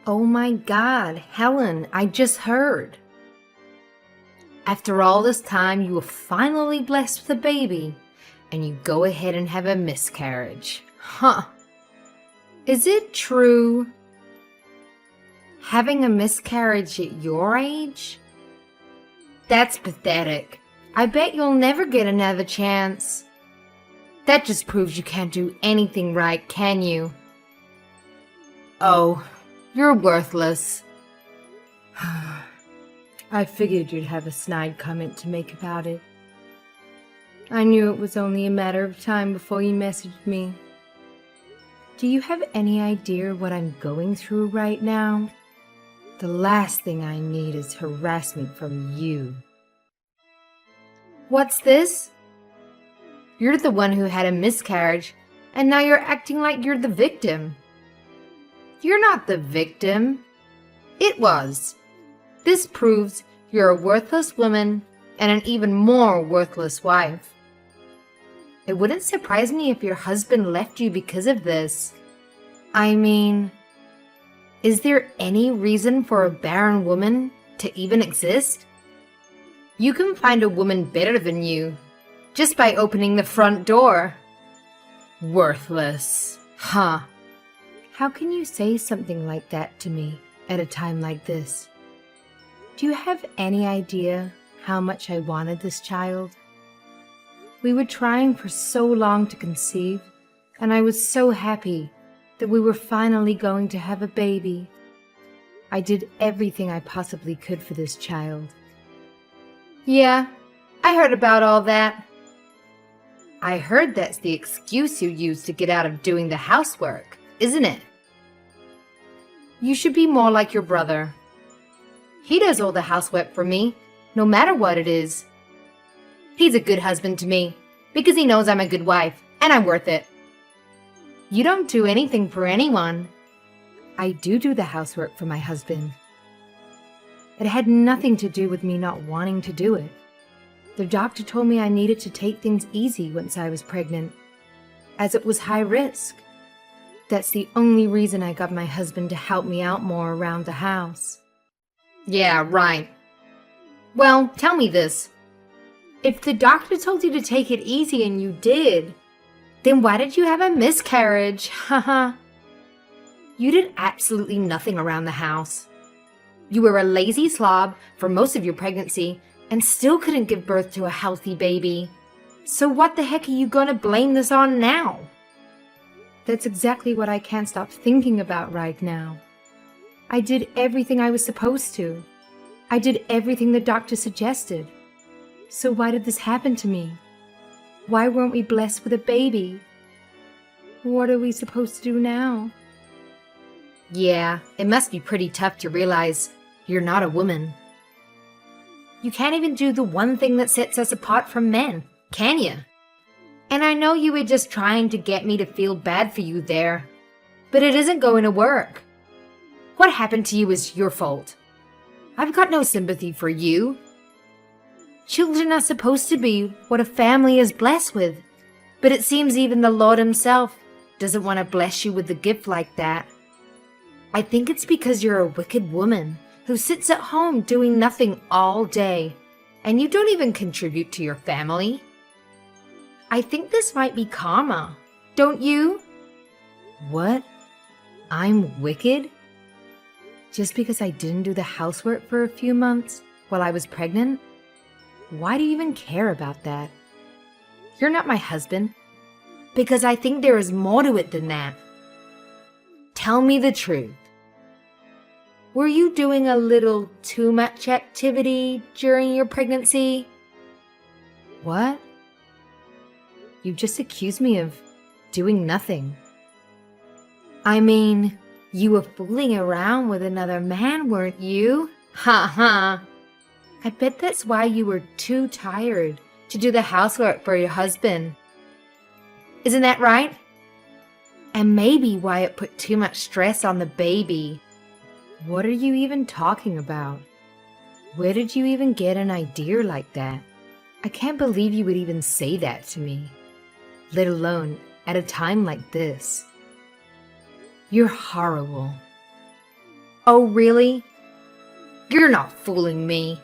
Oh my God, Helen, I just heard. After all this time, you were finally blessed with a baby, and you go ahead and have a miscarriage. Huh. Is it true? Having a miscarriage at your age? That's pathetic. I bet you'll never get another chance. That just proves you can't do anything right, can you? Oh, you're worthless. I figured you'd have a snide comment to make about it. I knew it was only a matter of time before you messaged me. Do you have any idea what I'm going through right now? The last thing I need is harassment from you. What's this? You're the one who had a miscarriage, and now you're acting like you're the victim. You're not the victim. It was. This proves you're a worthless woman and an even more worthless wife. It wouldn't surprise me if your husband left you because of this. I mean, is there any reason for a barren woman to even exist? You can find a woman better than you just by opening the front door. Worthless. Huh. How can you say something like that to me at a time like this? Do you have any idea how much I wanted this child? We were trying for so long to conceive, and I was so happy that we were finally going to have a baby. I did everything I possibly could for this child. Yeah, I heard about all that. I heard that's the excuse you use to get out of doing the housework, isn't it? You should be more like your brother. He does all the housework for me, no matter what it is. He's a good husband to me, because he knows I'm a good wife, and I'm worth it. You don't do anything for anyone. I do the housework for my husband. It had nothing to do with me not wanting to do it. The doctor told me I needed to take things easy once I was pregnant, as it was high risk. That's the only reason I got my husband to help me out more around the house. Yeah, right. Well, tell me this. If the doctor told you to take it easy and you did, then why did you have a miscarriage? Haha. You did absolutely nothing around the house. You were a lazy slob for most of your pregnancy and still couldn't give birth to a healthy baby. So what the heck are you gonna blame this on now? That's exactly what I can't stop thinking about right now. I did everything I was supposed to. I did everything the doctor suggested. So why did this happen to me? Why weren't we blessed with a baby? What are we supposed to do now? Yeah, it must be pretty tough to realize you're not a woman. You can't even do the one thing that sets us apart from men, can you? And I know you were just trying to get me to feel bad for you there, but it isn't going to work. What happened to you is your fault. I've got no sympathy for you. Children are supposed to be what a family is blessed with, but it seems even the Lord himself doesn't want to bless you with a gift like that. I think it's because you're a wicked woman who sits at home doing nothing all day, and you don't even contribute to your family. I think this might be karma, don't you? What? I'm wicked? Just because I didn't do the housework for a few months while I was pregnant? Why do you even care about that? You're not my husband, because I think there is more to it than that. Tell me the truth. Were you doing a little too much activity during your pregnancy? What? You just accused me of doing nothing. I mean, you were fooling around with another man, weren't you? Ha ha. I bet that's why you were too tired to do the housework for your husband. Isn't that right? And maybe why it put too much stress on the baby. What are you even talking about? Where did you even get an idea like that? I can't believe you would even say that to me, let alone at a time like this. You're horrible. Oh, really? You're not fooling me.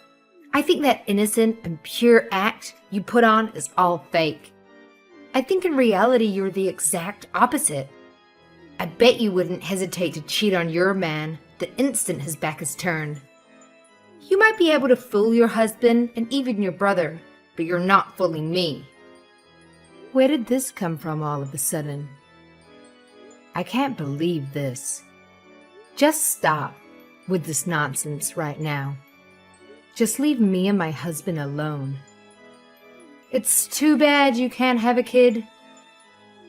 I think that innocent and pure act you put on is all fake. I think in reality you're the exact opposite. I bet you wouldn't hesitate to cheat on your man the instant his back is turned. You might be able to fool your husband and even your brother, but you're not fooling me. Where did this come from all of a sudden? I can't believe this. Just stop with this nonsense right now. Just leave me and my husband alone. It's too bad you can't have a kid.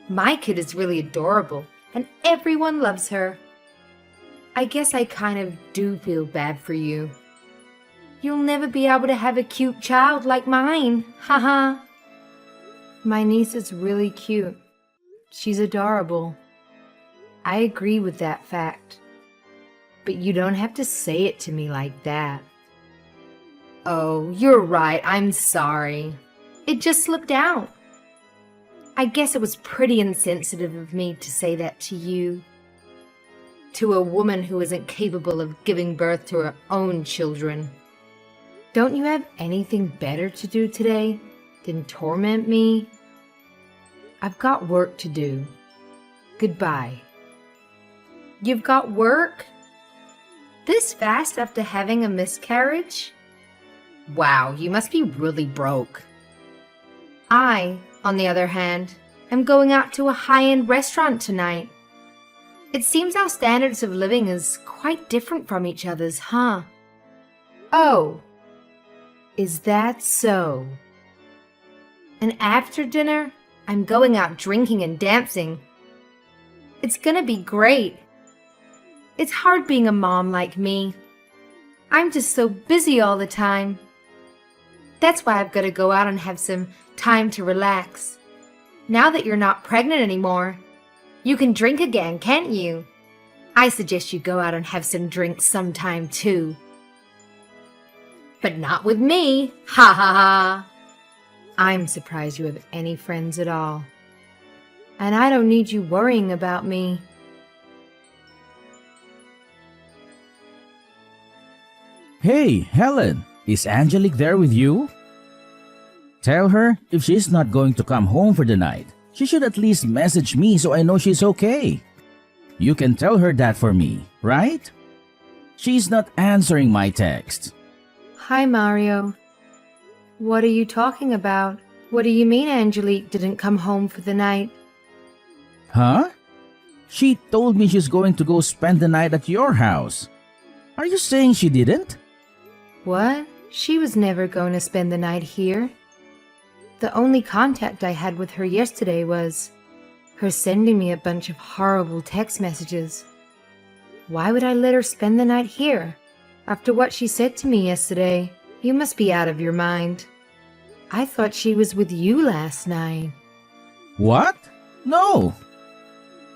My kid is really adorable, and everyone loves her. I guess I kind of do feel bad for you. You'll never be able to have a cute child like mine, haha. My niece is really cute. She's adorable. I agree with that fact. But you don't have to say it to me like that. Oh, you're right, I'm sorry. It just slipped out. I guess it was pretty insensitive of me to say that to you. To a woman who isn't capable of giving birth to her own children. Don't you have anything better to do today than torment me? I've got work to do. Goodbye. You've got work? This fast after having a miscarriage? Wow, you must be really broke. I, on the other hand, am going out to a high-end restaurant tonight. It seems our standards of living is quite different from each other's, huh? Oh, is that so? And after dinner, I'm going out drinking and dancing. It's gonna be great. It's hard being a mom like me. I'm just so busy all the time. That's why I've got to go out and have some time to relax. Now that you're not pregnant anymore, you can drink again, can't you? I suggest you go out and have some drinks sometime too. But not with me, ha ha ha. I'm surprised you have any friends at all. And I don't need you worrying about me. Hey, Helen, is Angelique there with you? Tell her if she's not going to come home for the night, she should at least message me so I know she's okay. You can tell her that for me, right? She's not answering my text. Hi, Mario. What are you talking about? What do you mean Angelique didn't come home for the night? Huh? She told me she's going to go spend the night at your house. Are you saying she didn't? What? She was never going to spend the night here. The only contact I had with her yesterday was her sending me a bunch of horrible text messages. Why would I let her spend the night here? After what she said to me yesterday, you must be out of your mind. I thought she was with you last night. What? No.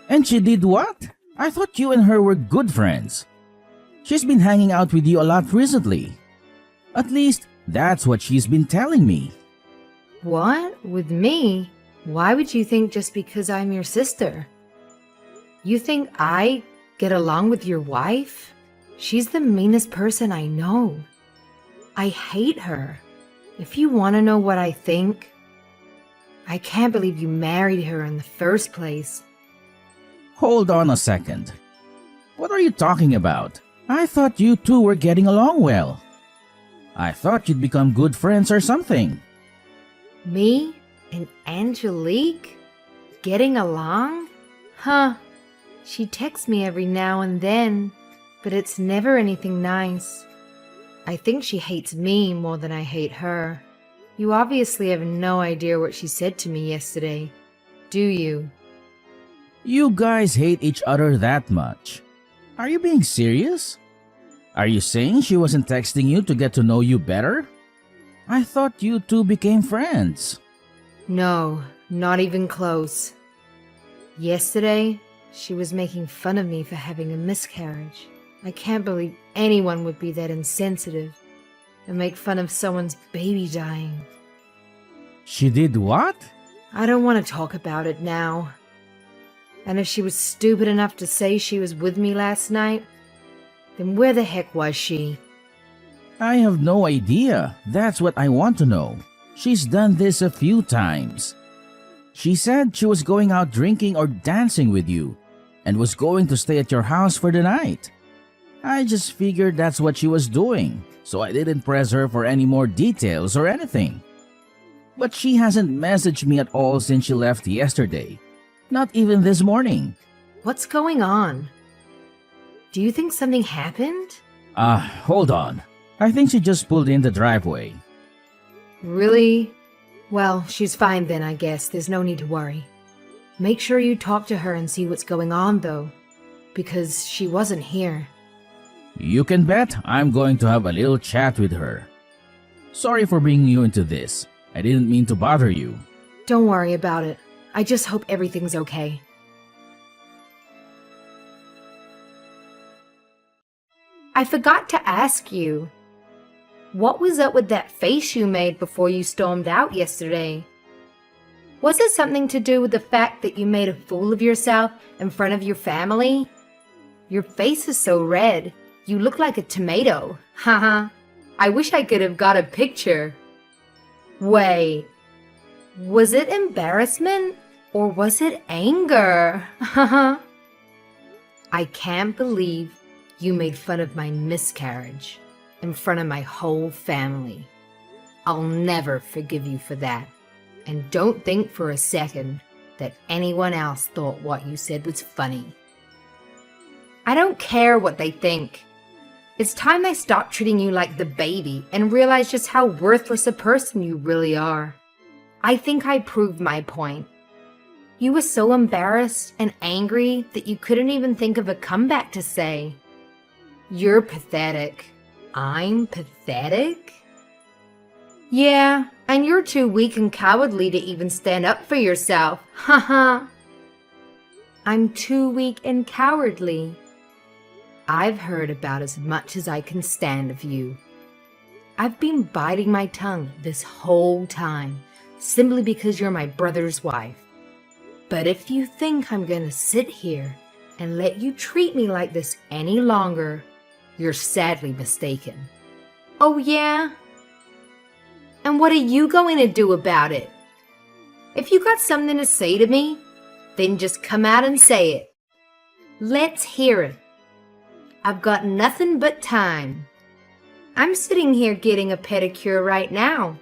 And she did what? I thought you and her were good friends. She's been hanging out with you a lot recently. At least, that's what she's been telling me. What? With me? Why would you think just because I'm your sister? You think I get along with your wife? She's the meanest person I know. I hate her. If you want to know what I think, I can't believe you married her in the first place. Hold on a second. What are you talking about? I thought you two were getting along well. I thought you'd become good friends or something. Me and Angelique? Getting along? Huh. She texts me every now and then, but it's never anything nice. I think she hates me more than I hate her. You obviously have no idea what she said to me yesterday, do you? You guys hate each other that much. Are you being serious? Are you saying she wasn't texting you to get to know you better? I thought you two became friends. No, not even close. Yesterday, she was making fun of me for having a miscarriage. I can't believe anyone would be that insensitive and make fun of someone's baby dying. She did what? I don't want to talk about it now. And if she was stupid enough to say she was with me last night, Then where the heck was she? I have no idea. That's what I want to know. She's done this a few times. She said she was going out drinking or dancing with you and was going to stay at your house for the night. I just figured that's what she was doing, so I didn't press her for any more details or anything. But she hasn't messaged me at all since she left yesterday. Not even this morning. What's going on? Do you think something happened? Hold on. I think she just pulled in the driveway. Really? Well, she's fine then, I guess. There's no need to worry. Make sure you talk to her and see what's going on, though, because she wasn't here. You can bet I'm going to have a little chat with her. Sorry for bringing you into this. I didn't mean to bother you. Don't worry about it. I just hope everything's okay. I forgot to ask you. What was up with that face you made before you stormed out yesterday? Was it something to do with the fact that you made a fool of yourself in front of your family? Your face is so red. You look like a tomato. Haha. I wish I could have got a picture. Wait. Was it embarrassment or was it anger? Haha. I can't believe you made fun of my miscarriage in front of my whole family. I'll never forgive you for that. And don't think for a second that anyone else thought what you said was funny. I don't care what they think. It's time I stopped treating you like the baby and realized just how worthless a person you really are. I think I proved my point. You were so embarrassed and angry that you couldn't even think of a comeback to say. You're pathetic. I'm pathetic? Yeah, and you're too weak and cowardly to even stand up for yourself. Haha. I'm too weak and cowardly. I've heard about as much as I can stand of you. I've been biting my tongue this whole time, simply because you're my brother's wife. But if you think I'm gonna sit here and let you treat me like this any longer, you're sadly mistaken. Oh yeah? And what are you going to do about it? If you got something to say to me, then just come out and say it. Let's hear it. I've got nothing but time. I'm sitting here getting a pedicure right now.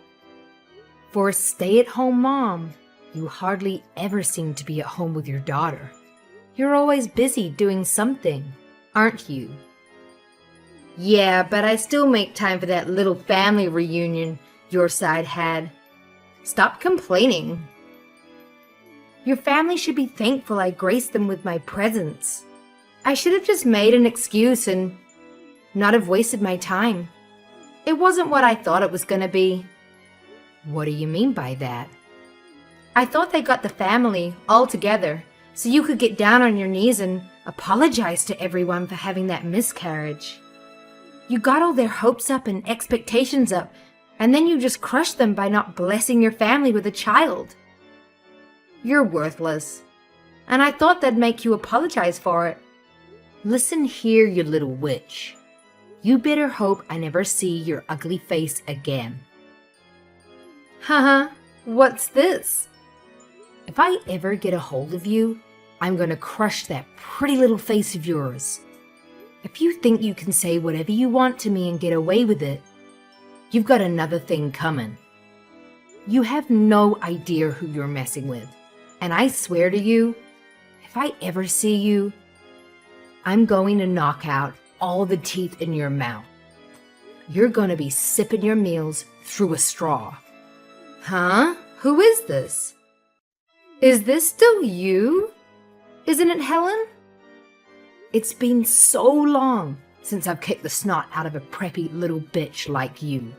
For a stay-at-home mom, you hardly ever seem to be at home with your daughter. You're always busy doing something, aren't you? Yeah, but I still make time for that little family reunion your side had. Stop complaining. Your family should be thankful I graced them with my presence. I should have just made an excuse and not have wasted my time. It wasn't what I thought it was going to be. What do you mean by that? I thought they got the family all together so you could get down on your knees and apologize to everyone for having that miscarriage. You got all their hopes up and expectations up, and then you just crushed them by not blessing your family with a child. You're worthless, and I thought that'd make you apologize for it. Listen here, you little witch. You better hope I never see your ugly face again. Haha, what's this? If I ever get a hold of you, I'm gonna crush that pretty little face of yours. If you think you can say whatever you want to me and get away with it, you've got another thing coming. You have no idea who you're messing with, and I swear to you, if I ever see you, I'm going to knock out all the teeth in your mouth. You're gonna be sipping your meals through a straw. Huh? Who is this? Is this still you? Isn't it Helen? It's been so long since I've kicked the snot out of a preppy little bitch like you.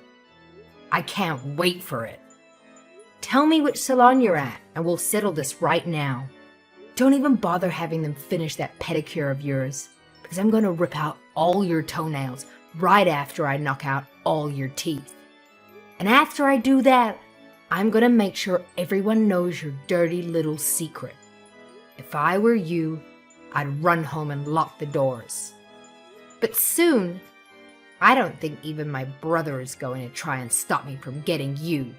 I can't wait for it. Tell me which salon you're at and we'll settle this right now. Don't even bother having them finish that pedicure of yours, because I'm going to rip out all your toenails right after I knock out all your teeth. And after I do that, I'm going to make sure everyone knows your dirty little secret. If I were you, I'd run home and lock the doors. But soon, I don't think even my brother is going to try and stop me from getting you.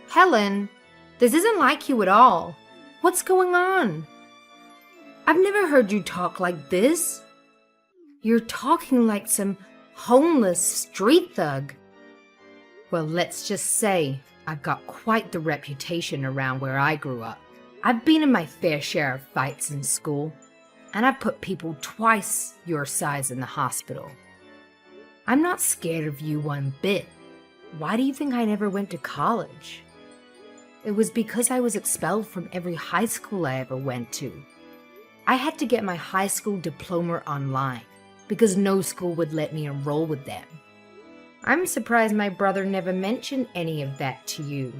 Helen, this isn't like you at all. What's going on? I've never heard you talk like this. You're talking like some homeless street thug. Well, let's just say I've got quite the reputation around where I grew up. I've been in my fair share of fights in school, and I've put people twice your size in the hospital. I'm not scared of you one bit. Why do you think I never went to college? It was because I was expelled from every high school I ever went to. I had to get my high school diploma online because no school would let me enroll with them. I'm surprised my brother never mentioned any of that to you.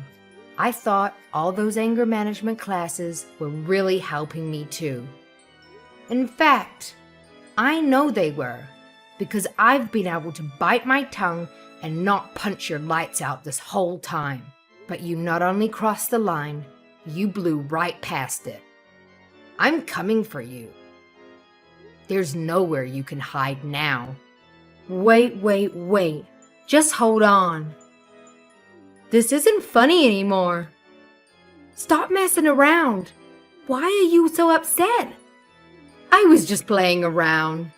I thought all those anger management classes were really helping me too. In fact, I know they were, because I've been able to bite my tongue and not punch your lights out this whole time. But you not only crossed the line, you blew right past it. I'm coming for you. There's nowhere you can hide now. Wait. Just hold on. This isn't funny anymore. Stop messing around. Why are you so upset? I was just playing around.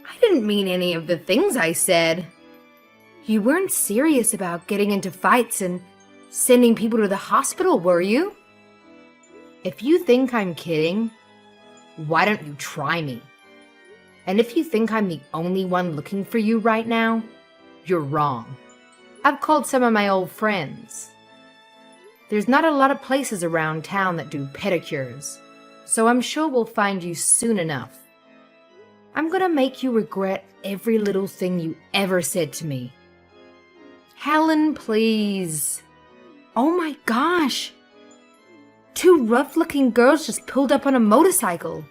I didn't mean any of the things I said. You weren't serious about getting into fights and sending people to the hospital, were you? If you think I'm kidding, why don't you try me? And if you think I'm the only one looking for you right now, you're wrong. I've called some of my old friends. There's not a lot of places around town that do pedicures, so I'm sure we'll find you soon enough. I'm gonna make you regret every little thing you ever said to me. Helen, please. Oh my gosh. 2 rough-looking girls just pulled up on a motorcycle.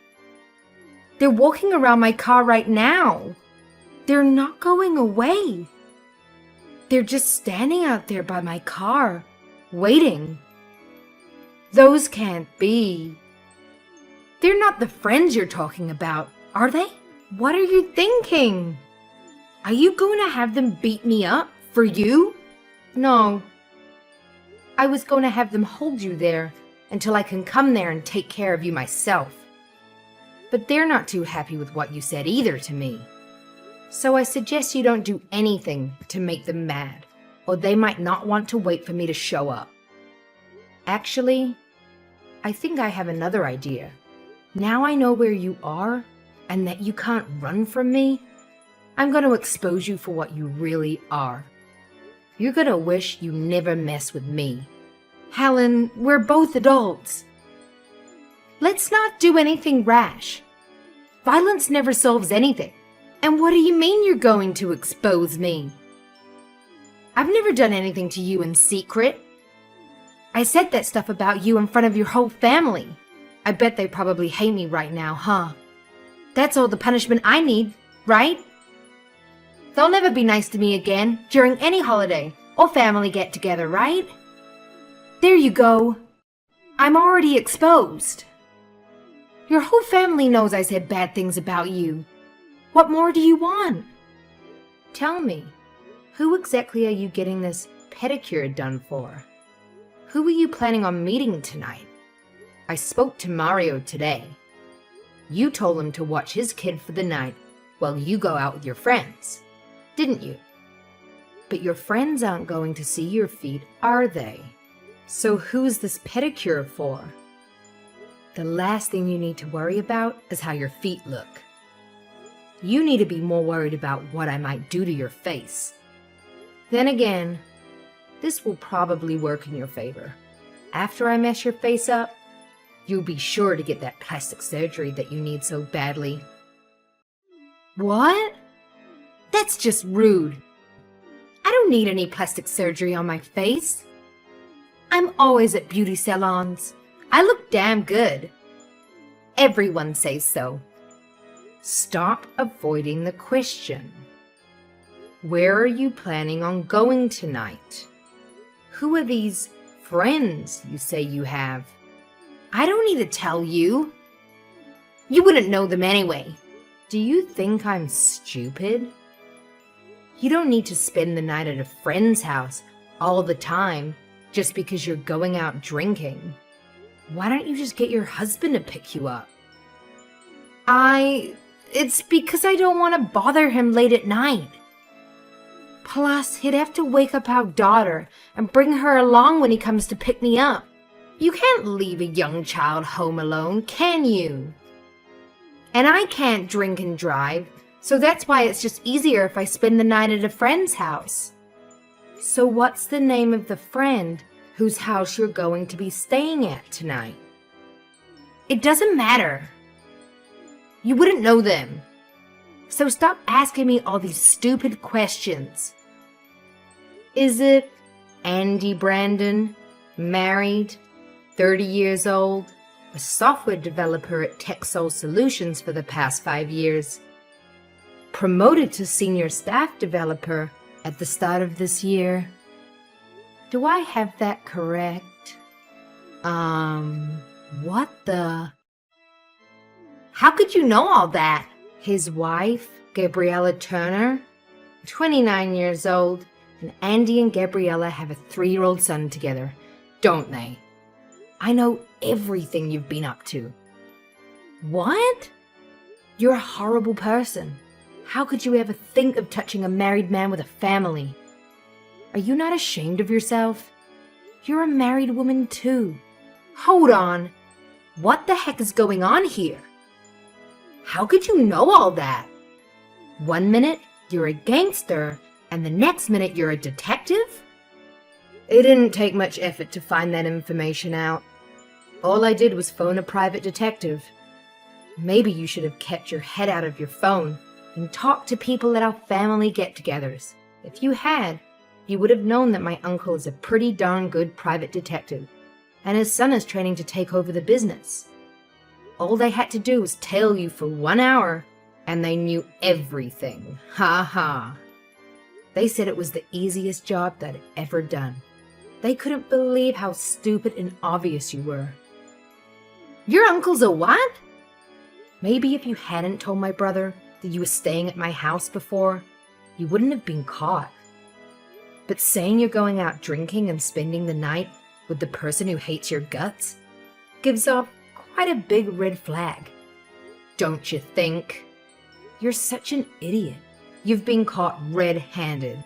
They're walking around my car right now. They're not going away. They're just standing out there by my car, waiting. Those can't be. They're not the friends you're talking about, are they? What are you thinking? Are you going to have them beat me up for you? No. I was going to have them hold you there until I can come there and take care of you myself. But they're not too happy with what you said either to me. So I suggest you don't do anything to make them mad, or they might not want to wait for me to show up. Actually, I think I have another idea. Now I know where you are and that you can't run from me, I'm going to expose you for what you really are. You're going to wish you never messed with me. Helen, we're both adults. Let's not do anything rash. Violence never solves anything. And what do you mean you're going to expose me? I've never done anything to you in secret. I said that stuff about you in front of your whole family. I bet they probably hate me right now, huh? That's all the punishment I need, right? They'll never be nice to me again during any holiday or family get-together, right? There you go. I'm already exposed. Your whole family knows I said bad things about you. What more do you want? Tell me, who exactly are you getting this pedicure done for? Who are you planning on meeting tonight? I spoke to Mario today. You told him to watch his kid for the night while you go out with your friends, didn't you? But your friends aren't going to see your feet, are they? So who's this pedicure for? The last thing you need to worry about is how your feet look. You need to be more worried about what I might do to your face. Then again, this will probably work in your favor. After I mess your face up, you'll be sure to get that plastic surgery that you need so badly. What? That's just rude. I don't need any plastic surgery on my face. I'm always at beauty salons. I look damn good. Everyone says so. Stop avoiding the question. Where are you planning on going tonight? Who are these friends you say you have? I don't need to tell you. You wouldn't know them anyway. Do you think I'm stupid? You don't need to spend the night at a friend's house all the time just because you're going out drinking. Why don't you just get your husband to pick you up? It's because I don't want to bother him late at night. Plus, he'd have to wake up our daughter and bring her along when he comes to pick me up. You can't leave a young child home alone, can you? And I can't drink and drive, so that's why it's just easier if I spend the night at a friend's house. So what's the name of the friend whose house you're going to be staying at tonight? It doesn't matter. You wouldn't know them. So stop asking me all these stupid questions. Is it Andy Brandon, married, 30 years old, a software developer at TechSoul Solutions for the past 5 years, promoted to senior staff developer at the start of this year? Do I have that correct? What the? How could you know all that? His wife, Gabriella Turner, 29 years old, and Andy and Gabriella have a 3-year-old son together, don't they? I know everything you've been up to. What? You're a horrible person. How could you ever think of touching a married man with a family? Are you not ashamed of yourself? You're a married woman too. Hold on. What the heck is going on here? How could you know all that? 1 minute, you're a gangster, and the next minute you're a detective? It didn't take much effort to find that information out. All I did was phone a private detective. Maybe you should have kept your head out of your phone and talked to people at our family get-togethers. If you had, you would have known that my uncle is a pretty darn good private detective, and his son is training to take over the business. All they had to do was tail you for 1 hour, and they knew everything. Ha ha. They said it was the easiest job they'd ever done. They couldn't believe how stupid and obvious you were. Your uncle's a what? Maybe if you hadn't told my brother that you were staying at my house before, you wouldn't have been caught. But saying you're going out drinking and spending the night with the person who hates your guts gives off quite a big red flag. Don't you think? You're such an idiot. You've been caught red-handed.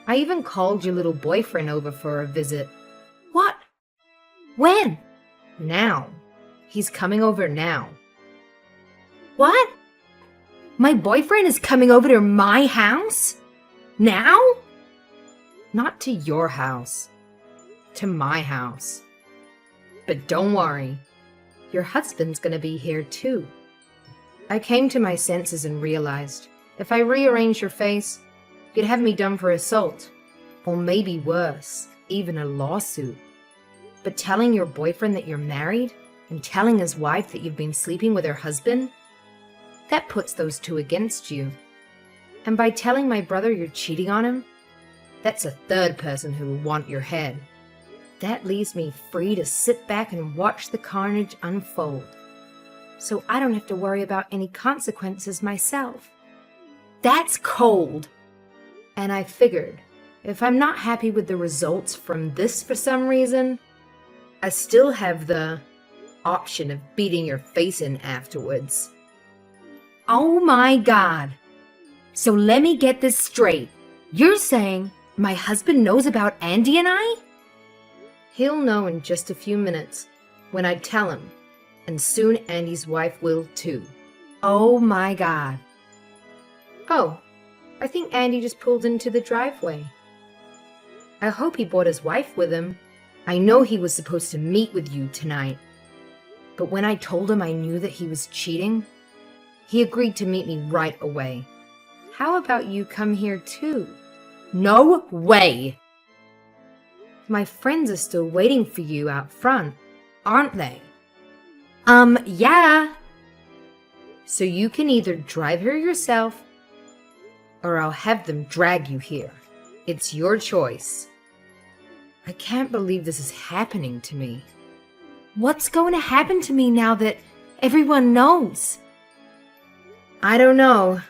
I even called your little boyfriend over for a visit. What? When? Now. He's coming over now. What? My boyfriend is coming over to my house? Now? Not to your house. To my house. But don't worry. Your husband's gonna be here too. I came to my senses and realized if I rearranged your face, you'd have me done for assault. Or maybe worse, even a lawsuit. But telling your boyfriend that you're married and telling his wife that you've been sleeping with her husband, that puts those two against you. And by telling my brother you're cheating on him, that's a third person who will want your head. That leaves me free to sit back and watch the carnage unfold. So I don't have to worry about any consequences myself. That's cold. And I figured, if I'm not happy with the results from this for some reason, I still have the option of beating your face in afterwards. Oh my God. So let me get this straight. You're saying my husband knows about Andy and I? He'll know in just a few minutes when I tell him, and soon Andy's wife will too. Oh my God. Oh, I think Andy just pulled into the driveway. I hope he brought his wife with him. I know he was supposed to meet with you tonight. But when I told him I knew that he was cheating, he agreed to meet me right away. How about you come here too? No way! My friends are still waiting for you out front, aren't they? Yeah. So you can either drive here yourself, or I'll have them drag you here. It's your choice. I can't believe this is happening to me. What's going to happen to me now that everyone knows? I don't know,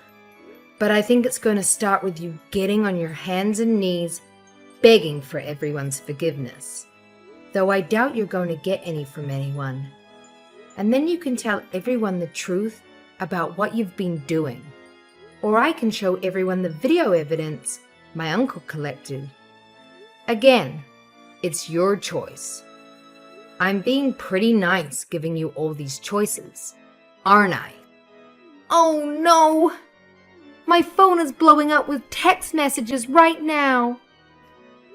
but I think it's going to start with you getting on your hands and knees, begging for everyone's forgiveness. Though I doubt you're going to get any from anyone. And then you can tell everyone the truth about what you've been doing. Or I can show everyone the video evidence my uncle collected. Again, it's your choice. I'm being pretty nice giving you all these choices, aren't I? Oh no! My phone is blowing up with text messages right now.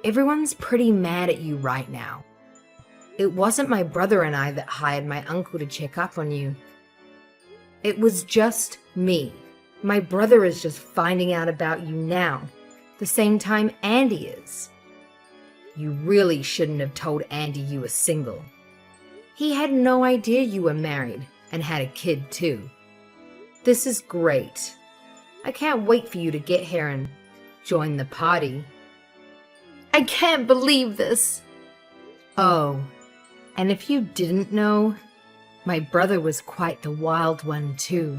Everyone's pretty mad at you right now. It wasn't my brother and I that hired my uncle to check up on you. It was just me. My brother is just finding out about you now, the same time Andy is. You really shouldn't have told Andy you were single. He had no idea you were married and had a kid too. This is great. I can't wait for you to get here and join the party. I can't believe this. Oh, and if you didn't know, my brother was quite the wild one too.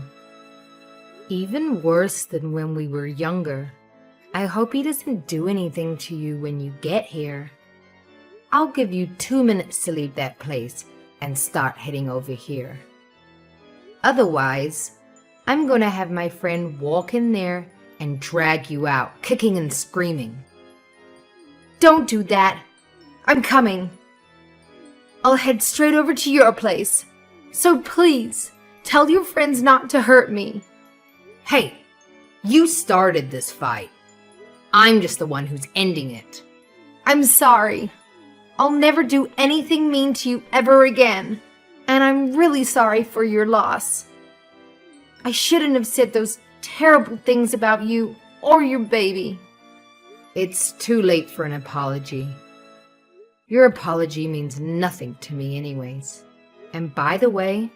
Even worse than when we were younger. I hope he doesn't do anything to you when you get here. I'll give you 2 minutes to leave that place and start heading over here. Otherwise, I'm going to have my friend walk in there and drag you out, kicking and screaming. Don't do that. I'm coming. I'll head straight over to your place. So please, tell your friends not to hurt me. Hey, you started this fight. I'm just the one who's ending it. I'm sorry. I'll never do anything mean to you ever again. And I'm really sorry for your loss. I shouldn't have said those terrible things about you or your baby. It's too late for an apology. Your apology means nothing to me anyways. And by the way,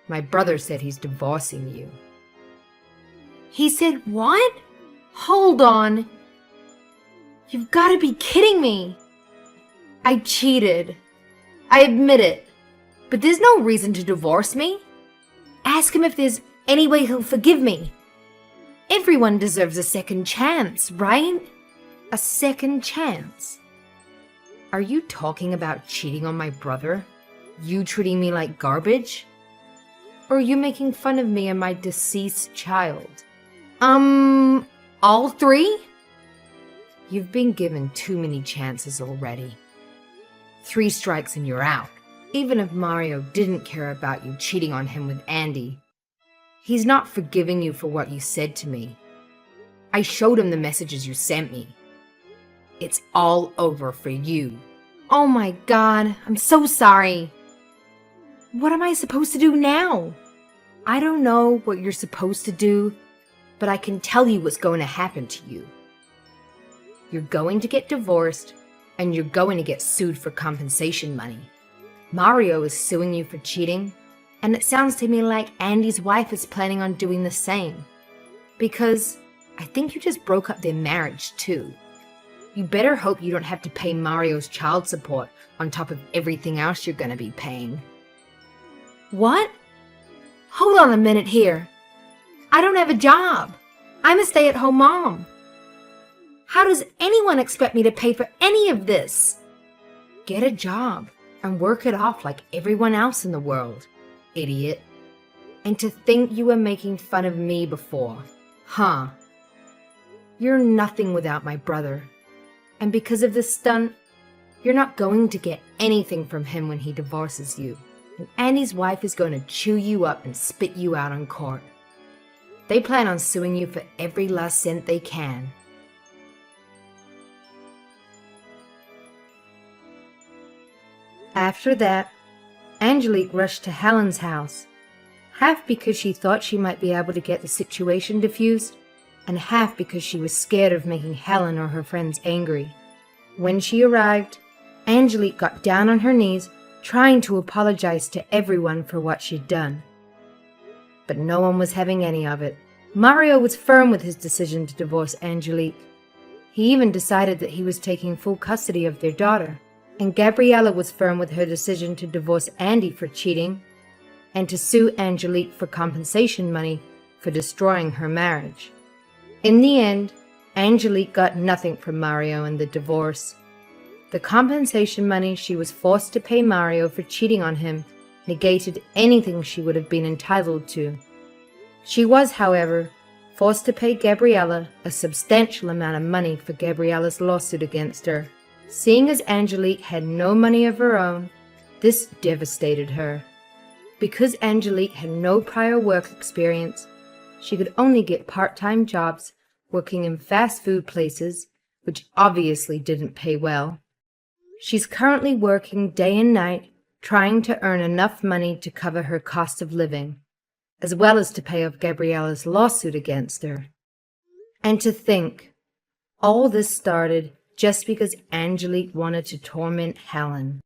my brother said he's divorcing you. He said what? Hold on. You've got to be kidding me. I cheated. I admit it. But there's no reason to divorce me. Ask him if there's any way he'll forgive me. Everyone deserves a second chance, right? A second chance. Are you talking about cheating on my brother? You treating me like garbage? Or are you making fun of me and my deceased child? All three? You've been given too many chances already. 3 strikes and you're out. Even if Mario didn't care about you cheating on him with Andy, he's not forgiving you for what you said to me. I showed him the messages you sent me. It's all over for you. Oh my God, I'm so sorry. What am I supposed to do now? I don't know what you're supposed to do, but I can tell you what's going to happen to you. You're going to get divorced, and you're going to get sued for compensation money. Mario is suing you for cheating, and it sounds to me like Andy's wife is planning on doing the same. Because I think you just broke up their marriage too. You better hope you don't have to pay Mario's child support on top of everything else you're going to be paying. What? Hold on a minute here. I don't have a job. I'm a stay-at-home mom. How does anyone expect me to pay for any of this? Get a job and work it off like everyone else in the world, idiot. And to think you were making fun of me before, huh? You're nothing without my brother. And because of this stunt, you're not going to get anything from him when he divorces you. And Andy's wife is going to chew you up and spit you out on court. They plan on suing you for every last cent they can. After that, Angelique rushed to Helen's house, half because she thought she might be able to get the situation diffused, and half because she was scared of making Helen or her friends angry. When she arrived, Angelique got down on her knees, trying to apologize to everyone for what she'd done. But no one was having any of it. Mario was firm with his decision to divorce Angelique. He even decided that he was taking full custody of their daughter. And Gabriella was firm with her decision to divorce Andy for cheating and to sue Angelique for compensation money for destroying her marriage. In the end, Angelique got nothing from Mario in the divorce. The compensation money she was forced to pay Mario for cheating on him negated anything she would have been entitled to. She was, however, forced to pay Gabriella a substantial amount of money for Gabriella's lawsuit against her. Seeing as Angelique had no money of her own, this devastated her. Because Angelique had no prior work experience, she could only get part-time jobs working in fast food places, which obviously didn't pay well. She's currently working day and night, trying to earn enough money to cover her cost of living, as well as to pay off Gabriella's lawsuit against her. And to think, all this started just because Angelique wanted to torment Helen.